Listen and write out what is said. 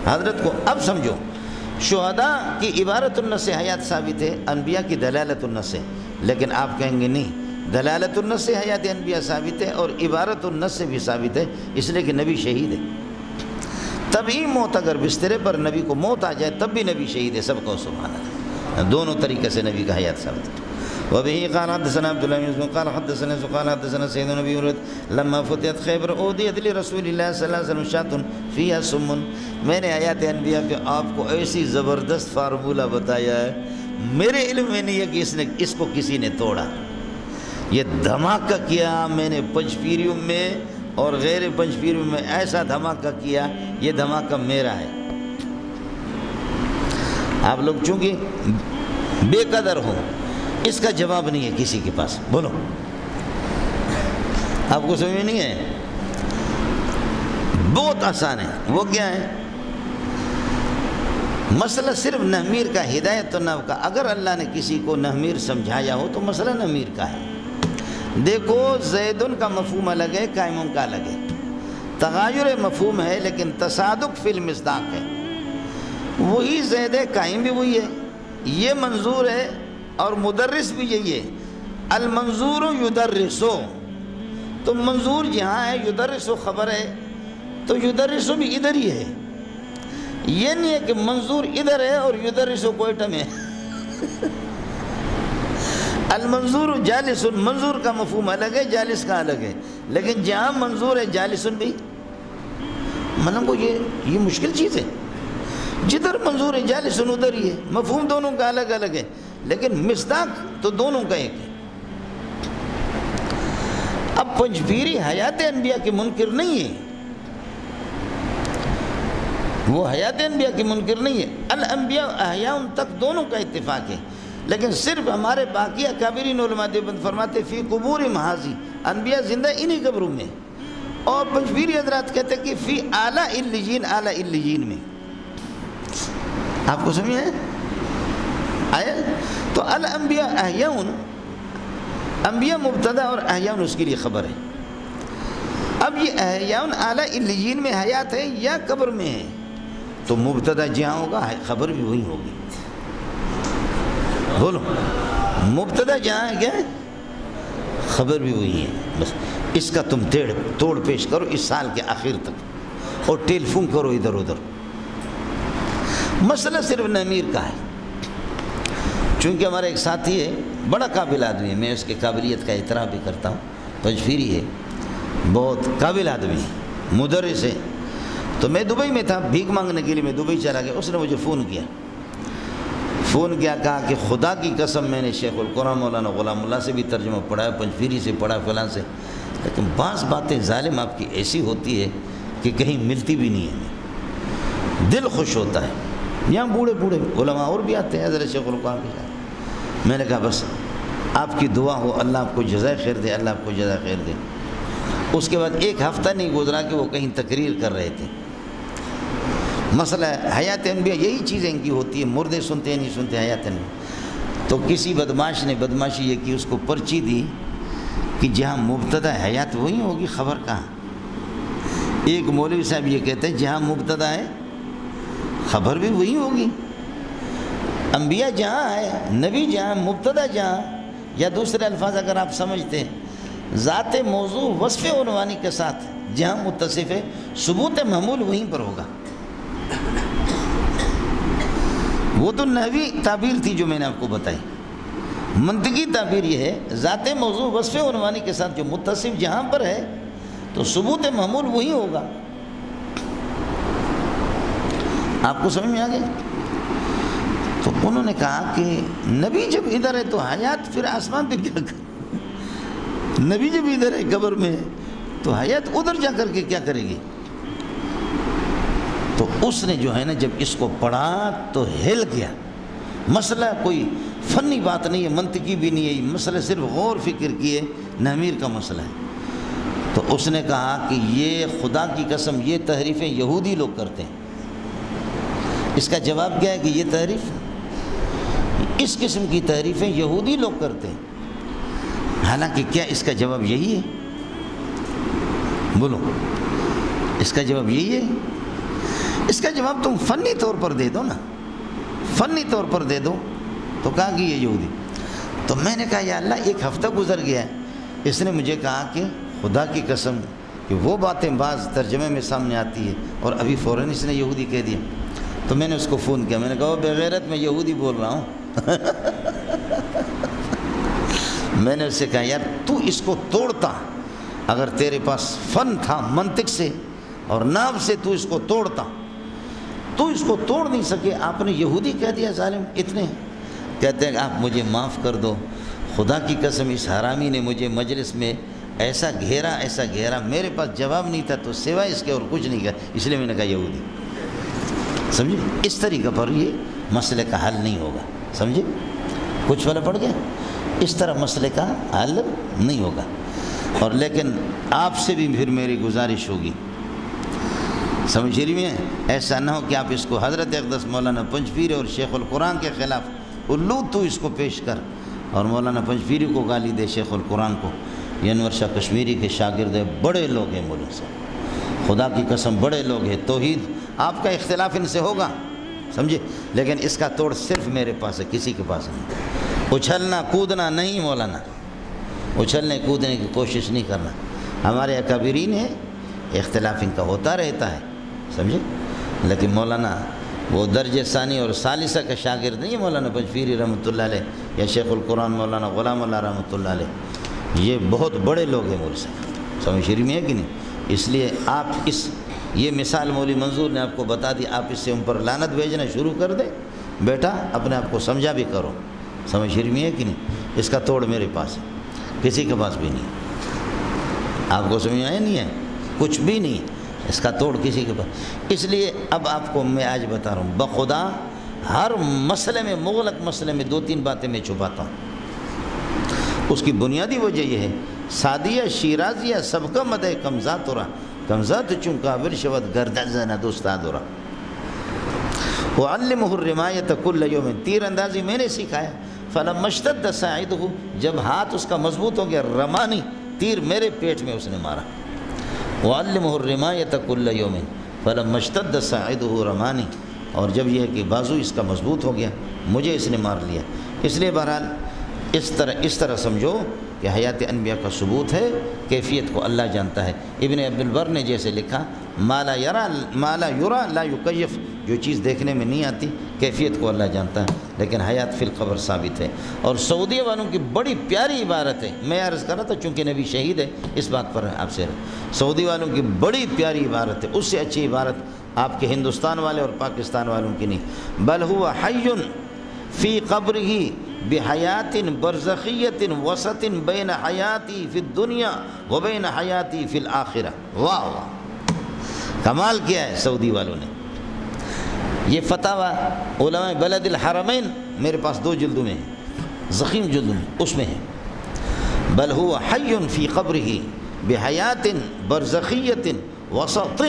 حضرت کو اب سمجھو، شہداء کی عبارت النص حیات ثابت ہے، انبیاء کی دلالت النص ہے، لیکن آپ کہیں گے نہیں، دلالت النص حیات انبیاء ثابت ہے اور عبارت النص بھی ثابت ہے، اس لیے کہ نبی شہید ہے۔ تبھی موت، اگر بسترے پر نبی کو موت آ جائے تب بھی نبی شہید ہے، سب کو سبحان اللہ، دونوں طریقے سے نبی کا حیات ثابت ہے۔ وبه قال حدثنا عبد الله بن مسعود قال حدثنا قال حدثنا سيدنا النبي لما فتحت خیبر اودیت لرسول اللہ صلی اللہ علیہ وسلم شاۃ فیہا سم، میں نے آیات انبیاء پہ آپ کو ایسی زبردست فارمولہ بتایا ہے، میرے علم میں نہیں ہے کہ اس کو کسی نے توڑا۔ یہ دھماکہ کیا میں نے پنج پیریوں میں اور غیر پنج پیریوں میں، ایسا دھماکہ کیا، یہ دھماکہ میرا ہے۔ آپ لوگ چونکہ بے قدر ہو، اس کا جواب نہیں ہے کسی کے پاس، بولو آپ کو سمجھ میں نہیں ہے؟ بہت آسان ہے، وہ کیا ہے؟ مسئلہ صرف نحمیر کا، ہدایت النحو کا۔ اگر اللہ نے کسی کو نحمیر سمجھایا ہو تو مسئلہ نحمیر کا ہے۔ دیکھو زیدن کا مفہوم الگ ہے، قائموں کا الگ ہے، تغایر مفہوم ہے لیکن تصادق فی المصداق ہے۔ وہی زید ہے، قائم بھی وہی ہے، یہ منظور ہے اور مدرس بھی یہی ہے۔ المنظور یدرسو، تو منظور جہاں ہے، یدرسو خبر ہے، تو یدرسو بھی ادھر ہی ہے۔ یہ نہیں ہے کہ منظور ادھر ہے اور یدرسو کوئٹہ میں ہے۔ المنظور جالس، منظور کا مفہوم الگ ہے، جالس کا الگ ہے، لیکن جہاں منظور ہے جالس بھی، مطلب وہ یہ مشکل چیز ہے۔ جدھر منظور ہے جالس ادھر ہی ہے، مفہوم دونوں کا الگ الگ ہے، لیکن مصداق تو دونوں کا ایک ہے۔ اب پنجبیری حیات انبیاء کے منکر نہیں ہے، وہ حیات انبیاء کی منکر نہیں ہے، الانبیاء احیاء تک دونوں کا اتفاق ہے، لیکن صرف ہمارے باقی اکابرین علماء دیوبند فرماتے فی قبور محاذی، انبیاء زندہ انہی قبروں میں، اور پنجبیری حضرات کہتے کہ فی اعلیٰ علیین، اعلیٰ علیین میں۔ آپ کو سمجھ آیا؟ تو الانبیاء احیاء، انبیاء مبتدا اور احیاء اس کے لیے خبر ہے۔ اب یہ احیاء اعلیٰ علیین میں حیات ہے یا قبر میں ہے، تو مبتدا جہاں ہوگا خبر بھی وہی ہوگی۔ بولو، مبتدا جہاں ہے کیا ہے، خبر بھی وہی ہے۔ بس اس کا تم توڑ پیش کرو اس سال کے آخر تک، اور ٹیلی فون کرو ادھر ادھر۔ مسئلہ صرف نحمیر کا ہے۔ چونکہ ہمارا ایک ساتھی ہے، بڑا قابل آدمی ہے، میں اس کے قابلیت کا اعتراف بھی کرتا ہوں، پنجبیری ہے، بہت قابل آدمی ہے، مدرس ہے۔ تو میں دبئی میں تھا، بھیک مانگنے کے لیے میں دبئی چلا گیا، اس نے مجھے فون کیا، کہا کہ خدا کی قسم میں نے شیخ القرآن مولانا غلام اللہ سے بھی ترجمہ پڑھا ہے، پنجبیری سے پڑھا، فلاں سے، لیکن بعض باتیں ظالم آپ کی ایسی ہوتی ہے کہ کہیں ملتی بھی نہیں ہے، دل خوش ہوتا ہے۔ یہاں بوڑھے علماء اور بھی آتے ہیں حضرت شیخ القرآن کے ساتھ۔ میں نے کہا بس آپ کی دعا ہو، اللہ آپ کو جزائے خیر دے، اللہ آپ کو جزائے خیر دے۔ اس کے بعد ایک ہفتہ نہیں گزرا کہ وہ کہیں تقریر کر رہے تھے۔ مسئلہ حیات انبیاء یہی چیزیں ان کی ہوتی ہے، مردے سنتے ہیں نہیں سنتے حیات انبیاء۔ تو کسی بدماش نے بدماشی یہ کی، اس کو پرچی دی کہ جہاں مبتدا حیات وہی ہوگی، خبر کہاں۔ ایک مولوی صاحب یہ کہتے ہیں جہاں مبتدا ہے خبر بھی وہی ہوگی۔ انبیاء جہاں ہے، نبی جہاں، مبتدا جہاں، یا دوسرے الفاظ اگر آپ سمجھتے ہیں، ذات موضوع وصف عنوانی کے ساتھ جہاں متصف ہے، ثبوت محمول وہیں پر ہوگا۔ وہ تو نحوی تعبیر تھی جو میں نے آپ کو بتائی۔ منطقی تعبیر یہ ہے، ذات موضوع وصف عنوانی کے ساتھ جو متصف جہاں پر ہے تو ثبوت محمول وہی ہوگا۔ آپ کو سمجھ میں آ گیا؟ تو انہوں نے کہا کہ نبی جب ادھر ہے تو حیات پھر آسمان پہ کیا کرے؟ نبی جب ادھر ہے قبر میں تو حیات ادھر جا کر کے کیا کرے گی؟ تو اس نے جو ہے نا جب اس کو پڑھا تو ہل گیا۔ مسئلہ کوئی فنی بات نہیں ہے، منطقی بھی نہیں ہے، مسئلہ صرف غور فکر کی ہے، نحمیر کا مسئلہ ہے۔ تو اس نے کہا کہ یہ خدا کی قسم یہ تحریفیں یہودی لوگ کرتے ہیں۔ اس کا جواب کیا ہے کہ یہ تحریف، اس قسم کی تحریفیں یہودی لوگ کرتے ہیں۔ حالانکہ کیا اس کا جواب یہی ہے؟ بولو، اس کا جواب یہی ہے اس کا جواب تم فنی طور پر دے دو نا، فنی طور پر دے دو۔ تو کہا کہ یہ یہودی۔ تو میں نے کہا یا اللہ ایک ہفتہ گزر گیا ہے، اس نے مجھے کہا کہ خدا کی قسم کہ وہ باتیں بعض ترجمے میں سامنے آتی ہے اور ابھی فوراً اس نے یہودی کہہ دیا۔ تو میں نے اس کو فون کیا، میں نے کہا وہ بغیرت میں یہودی بول رہا ہوں۔ میں نے اس سے کہا یار تو اس کو توڑتا، اگر تیرے پاس فن تھا منطق سے اور ناو سے تو اس کو توڑتا، تو اس کو توڑ نہیں سکے، آپ نے یہودی کہہ دیا ظالم اتنے۔ کہتے ہیں کہ آپ مجھے معاف کر دو، خدا کی قسم اس حرامی نے مجھے مجلس میں ایسا گھیرا، میرے پاس جواب نہیں تھا تو سوائے اس کے اور کچھ نہیں کہا، اس لیے میں نے کہا یہودی۔ سمجھے؟ اس طریقے پر یہ مسئلے کا حل نہیں ہوگا، سمجھے؟ کچھ فرق پڑ گیا؟ اس طرح مسئلے کا حل نہیں ہوگا۔ اور لیکن آپ سے بھی پھر میری گزارش ہوگی، سمجھ رہی میں، ایسا نہ ہو کہ آپ اس کو حضرت اقدس مولانا پنجپیری اور شیخ القرآن کے خلاف الو تو اس کو پیش کر اور مولانا پنجپیری کو گالی دے، شیخ القرآن کو۔ یہ انور شاہ کشمیری کے شاگرد ہیں، بڑے لوگ ہیں مولوی صاحب، خدا کی قسم بڑے لوگ ہیں۔ توحید آپ کا اختلاف ان سے ہوگا، سمجھے، لیکن اس کا توڑ صرف میرے پاس ہے، کسی کے پاس نہیں۔ اچھلنا کودنا نہیں مولانا، اچھلنے کودنے کی کوشش نہیں کرنا۔ ہمارے اکابرین ہیں، اختلاف ان کا ہوتا رہتا ہے، سمجھے، لیکن مولانا وہ درجہ ثانی اور ثالثہ کا شاگرد نہیں ہے مولانا پنجپیری رحمۃ اللہ علیہ یا شیخ القرآن مولانا غلام اللہ رحمۃ اللہ علیہ، یہ بہت بڑے لوگ ہیں مولوی صاحب، سمجھ رہی میں ہے کہ نہیں؟ اس لیے آپ یہ مثال مولوی منظور نے آپ کو بتا دی، آپ اس سے ان پر لعنت بھیجنا شروع کر دیں، بیٹا اپنے آپ کو سمجھا بھی کرو، سمجھ رہی میں ہے کہ نہیں؟ اس کا توڑ میرے پاس ہے، کسی کے پاس بھی نہیں۔ آپ کو سمجھ آیا نہیں ہے؟ کچھ بھی نہیں، اس کا توڑ کسی کے پاس۔ اس لیے اب آپ کو میں آج بتا رہا ہوں، بخدا ہر مسئلے میں، مغلق مسئلے میں 2-3 باتیں میں چھپاتا ہوں۔ اس کی بنیادی وجہ یہ ہے، سعدیہ شیرازیہ سب کا مدح کمزات ہو رہا، کمزات چون قابل شود گردہ زند استاد ہو رہا۔ وعلمہ الرمایۃ کل یوم، تیر اندازی میں نے سکھایا۔ فلما اشتد صاعدہ، جب ہاتھ اس کا مضبوط ہو گیا، رمانی، تیر میرے پیٹ میں اس نے مارا۔ وعلمہ الرمایۃ کل یوم فلما اشتد صاعدہ رمانی، اور جب یہ ہے کہ بازو اس کا مضبوط ہو گیا، مجھے اس نے مار لیا۔ اس لیے بہرحال اس طرح سمجھو کہ حیات انبیاء کا ثبوت ہے، کیفیت کو اللہ جانتا ہے۔ ابن عبد البر نے جیسے لکھا، ما لا یرا لا یکیف، جو چیز دیکھنے میں نہیں آتی کیفیت کو اللہ جانتا ہے، لیکن حیات فی القبر ثابت ہے۔ اور سعودیہ والوں کی بڑی پیاری عبارت ہے، میں عرض کر رہا تھا چونکہ نبی شہید ہے، اس بات پر آپ سے سعودی والوں کی بڑی پیاری عبارت ہے، اس سے اچھی عبارت آپ کے ہندوستان والے اور پاکستان والوں کی نہیں۔ بل هو حی فی قبرہ بحیات برزخیت وسط بین حیاتی فی الدنیا و بین حیاتی فی الآخرہ۔ واہ واہ، کمال کیا ہے سعودی والوں نے۔ یہ فتاوی علماء بلد الحرمین میرے پاس 2 جلدوں میں ہے، ضخیم جلدوں میں، اس میں ہے بل هو حی فی قبرہ بحیات برزخیت وسط